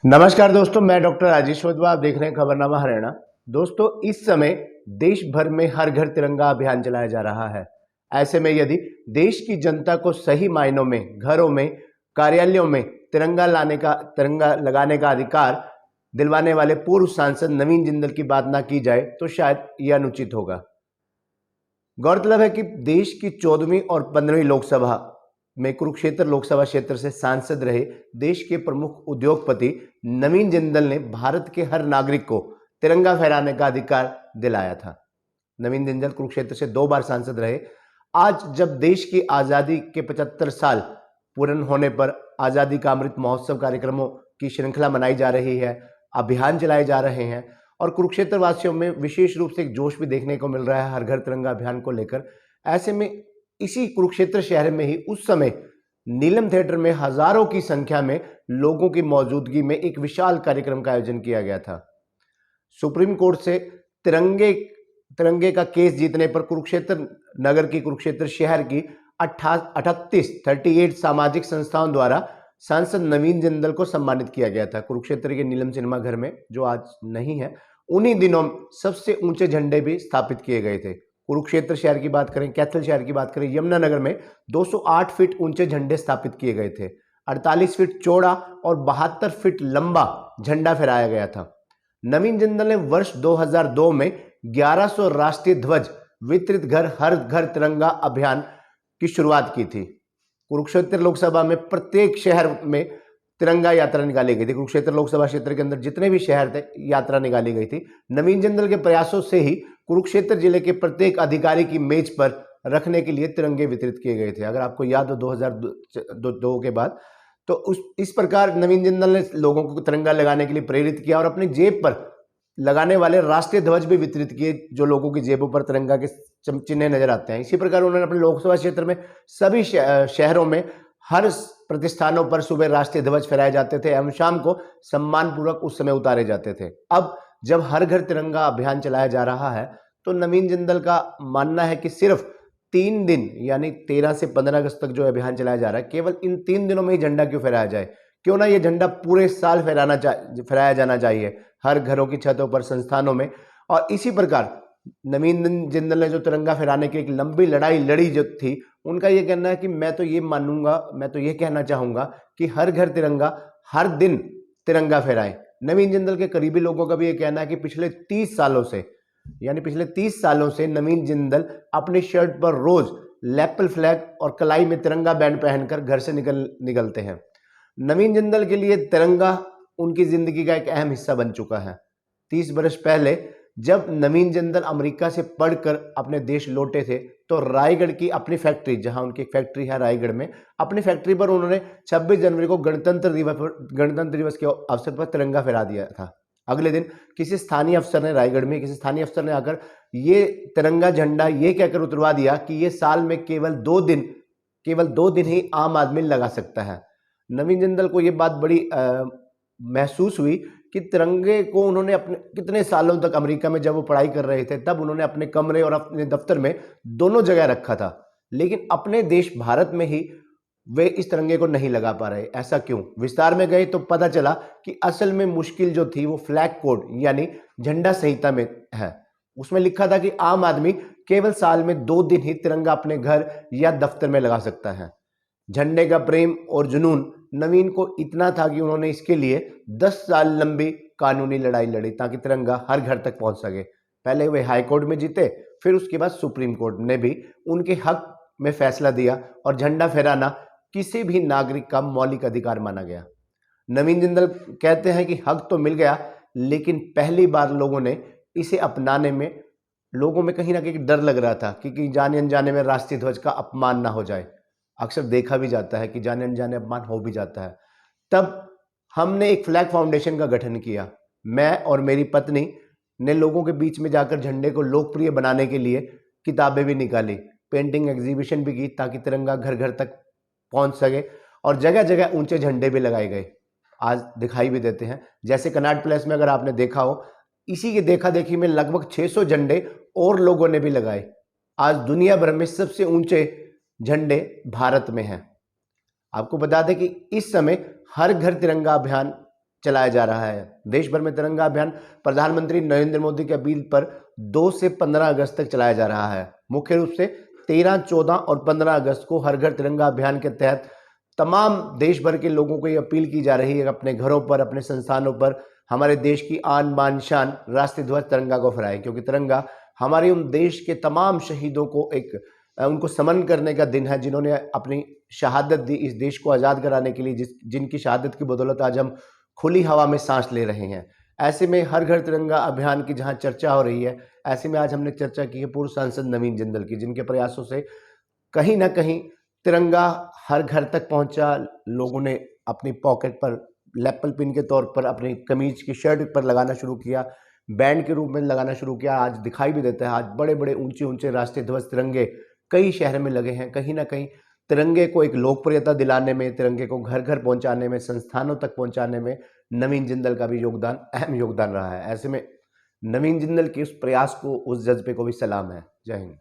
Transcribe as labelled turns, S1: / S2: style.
S1: नमस्कार दोस्तों, मैं डॉक्टर राजेश वधवा। आप देख रहे हैं खबरनामा हरियाणा। दोस्तों, इस समय देश भर में हर घर तिरंगा अभियान चलाया जा रहा है। ऐसे में यदि देश की जनता को सही मायनों में घरों में, कार्यालयों में तिरंगा लगाने का अधिकार दिलवाने वाले पूर्व सांसद नवीन जिंदल की बात ना की जाए तो शायद यह अनुचित होगा। गौरतलब है कि देश की 14वीं और 15वीं लोकसभा में कुरुक्षेत्र लोकसभा क्षेत्र से सांसद रहे देश के प्रमुख उद्योगपति नवीन जिंदल ने भारत के हर नागरिक को तिरंगा फहराने का अधिकार दिलाया था। नवीन जिंदल कुरुक्षेत्र से 2 बार सांसद रहे। आज जब देश की आजादी के 75 साल पूर्ण होने पर आजादी का अमृत महोत्सव कार्यक्रमों की श्रृंखला मनाई जा रही है, अभियान चलाए जा रहे हैं और कुरुक्षेत्र वासियों में विशेष रूप से एक जोश भी देखने को मिल रहा है हर घर तिरंगा अभियान को लेकर। ऐसे में इसी कुरुक्षेत्र शहर में ही उस समय नीलम थिएटर में हजारों की संख्या में लोगों की मौजूदगी में एक विशाल कार्यक्रम का आयोजन किया गया था। सुप्रीम कोर्ट से तिरंगे का केस जीतने पर कुरुक्षेत्र शहर की 38 सामाजिक संस्थाओं द्वारा सांसद नवीन जिंदल को सम्मानित किया गया था। कुरुक्षेत्र के नीलम सिनेमा घर में, जो आज नहीं है, उन्हीं दिनों सबसे ऊंचे झंडे भी स्थापित किए गए थे। कुरुक्षेत्र शहर की बात करें, कैथल शहर की बात करें, यमुनानगर में 208 फीट ऊंचे झंडे स्थापित किए गए थे। 48 फीट चौड़ा और 72 फीट लंबा झंडा फहराया गया था। नवीन जिंदल ने वर्ष 2002 में 1100 राष्ट्रीय ध्वज वितरित हर घर तिरंगा अभियान की शुरुआत की थी। कुरुक्षेत्र लोकसभा में प्रत्येक शहर में तिरंगा यात्रा निकाली गई थी। कुरुक्षेत्र लोकसभा क्षेत्र के अंदर जितने भी शहर थे, यात्रा निकाली गई थी। नवीन जिंदल के प्रयासों से ही कुरुक्षेत्र जिले के प्रत्येक अधिकारी की मेज पर रखने के लिए तिरंगे वितरित किए गए थे। अगर आपको याद हो 2002 के बाद, तो इस प्रकार नवीन जिंदल ने लोगों को तिरंगा लगाने के लिए प्रेरित किया और अपनी जेब पर लगाने वाले राष्ट्रीय ध्वज भी वितरित किए, जो लोगों की जेबों पर तिरंगा के चिन्ह नजर आते हैं। इसी प्रकार उन्होंने अपने लोकसभा क्षेत्र में सभी शहरों में हर प्रतिष्ठानों पर सुबह राष्ट्रीय ध्वज फहराए जाते थे एवं शाम को सम्मानपूर्वक उस समय उतारे जाते थे। अब जब हर घर तिरंगा अभियान चलाया जा रहा है तो नवीन जिंदल का मानना है कि सिर्फ 3 दिन यानी 13 से 15 अगस्त तक जो अभियान चलाया जा रहा है, केवल इन 3 दिनों में ही झंडा क्यों फहराया जाए? क्यों ना ये झंडा पूरे साल फहराया जाना चाहिए हर घरों की छतों पर, संस्थानों में। और इसी प्रकार नवीन जिंदल ने जो तिरंगा फहराने की एक लंबी लड़ाई लड़ी जो थी, उनका ये कहना है कि मैं तो ये कहना चाहूंगा कि हर घर तिरंगा, हर दिन तिरंगा फहराएं। नवीन जिंदल के करीबी लोगों का भी ये कहना है कि पिछले 30 सालों से नवीन जिंदल अपनी शर्ट पर रोज लेपल फ्लैग और कलाई में तिरंगा बैंड पहनकर घर से निकलते हैं। नवीन जिंदल के लिए तिरंगा उनकी जिंदगी का एक अहम हिस्सा बन चुका है। 30 वर्ष पहले जब नवीन जिंदल अमेरिका से पढ़कर अपने देश लौटे थे तो रायगढ़ की अपनी फैक्ट्री, जहां उनकी फैक्ट्री है रायगढ़ में, अपनी फैक्ट्री पर उन्होंने 26 जनवरी को गणतंत्र दिवस के अवसर पर तिरंगा फहरा दिया था। अगले दिन किसी स्थानीय अफसर ने आकर ये तिरंगा झंडा ये कहकर उतरवा दिया कि ये साल में केवल 2 दिन ही आम आदमी लगा सकता है। नवीन जिंदल को ये बात बड़ी महसूस हुई कि तिरंगे को उन्होंने अपने कितने सालों तक अमेरिका में जब वो पढ़ाई कर रहे थे तब उन्होंने अपने कमरे और अपने दफ्तर में दोनों जगह रखा था, लेकिन अपने देश भारत में ही वे इस तिरंगे को नहीं लगा पा रहे। ऐसा क्यों? विस्तार में गए तो पता चला कि असल में मुश्किल जो थी वो फ्लैग कोड यानी झंडा संहिता में है। उसमें लिखा था कि आम आदमी केवल साल में 2 दिन ही तिरंगा अपने घर या दफ्तर में लगा सकता है। झंडे का प्रेम और जुनून नवीन को इतना था कि उन्होंने इसके लिए 10 साल लंबी कानूनी लड़ाई लड़ी ताकि तिरंगा हर घर तक पहुंच सके। पहले वे हाई कोर्ट में जीते, फिर उसके बाद सुप्रीम कोर्ट ने भी उनके हक में फैसला दिया और झंडा फहराना किसी भी नागरिक का मौलिक अधिकार माना गया। नवीन जिंदल कहते हैं कि हक तो मिल गया, लेकिन पहली बार लोगों ने इसे अपनाने में लोगों में कहीं ना कहीं डर लग रहा था कि जाने अनजाने में राष्ट्रीय ध्वज का अपमान ना हो जाए। अक्सर देखा भी जाता है कि जाने अनजाने अपमान हो भी जाता है। तब हमने एक फ्लैग फाउंडेशन का गठन किया। मैं और मेरी पत्नी ने लोगों के बीच में जाकर झंडे को लोकप्रिय बनाने के लिए किताबें भी निकाली, पेंटिंग एग्जीबिशन भी की ताकि तिरंगा घर घर तक पहुंच सके और जगह जगह ऊंचे झंडे भी लगाए गए। आज दिखाई भी देते हैं, जैसे कनॉट प्लेस में अगर आपने देखा हो, इसी की देखा देखी में लगभग 600 झंडे और लोगों ने भी लगाए। आज दुनिया भर में सबसे ऊंचे झंडे भारत में हैं। आपको बता दें कि इस समय हर घर तिरंगा अभियान चलाया जा रहा है। देश भर में तिरंगा अभियान प्रधानमंत्री नरेंद्र मोदी की अपील पर 2 से 15 अगस्त तक चलाया जा रहा है। मुख्य रूप से 13, 14 और 15 अगस्त को हर घर तिरंगा अभियान के तहत तमाम देश भर के लोगों को ये अपील की जा रही है, अपने घरों पर, अपने संस्थानों पर हमारे देश की आन बान शान राष्ट्रीय ध्वज तिरंगा को फहराएं, क्योंकि तिरंगा हमारे उन देश के तमाम शहीदों को उनको समन करने का दिन है, जिन्होंने अपनी शहादत दी इस देश को आज़ाद कराने के लिए, जिनकी शहादत की बदौलत आज हम खुली हवा में सांस ले रहे हैं। ऐसे में हर घर तिरंगा अभियान की जहां चर्चा हो रही है, ऐसे में आज हमने चर्चा की है पूर्व सांसद नवीन जिंदल की, जिनके प्रयासों से कहीं ना कहीं तिरंगा हर घर तक पहुंचा। लोगों ने अपनी पॉकेट पर लैपल पिन के तौर पर, अपनी कमीज की शर्ट पर लगाना शुरू किया, बैंड के रूप में लगाना शुरू किया। आज दिखाई भी देता है, आज बड़े बड़े ऊंचे ऊंचे राष्ट्रीय ध्वज तिरंगे कई शहर में लगे हैं। कहीं ना कहीं तिरंगे को एक लोकप्रियता दिलाने में, तिरंगे को घर घर पहुंचाने में, संस्थानों तक पहुंचाने में नवीन जिंदल का भी योगदान, अहम योगदान रहा है। ऐसे में नवीन जिंदल के उस प्रयास को, उस जज्बे को भी सलाम है। जय हिंद।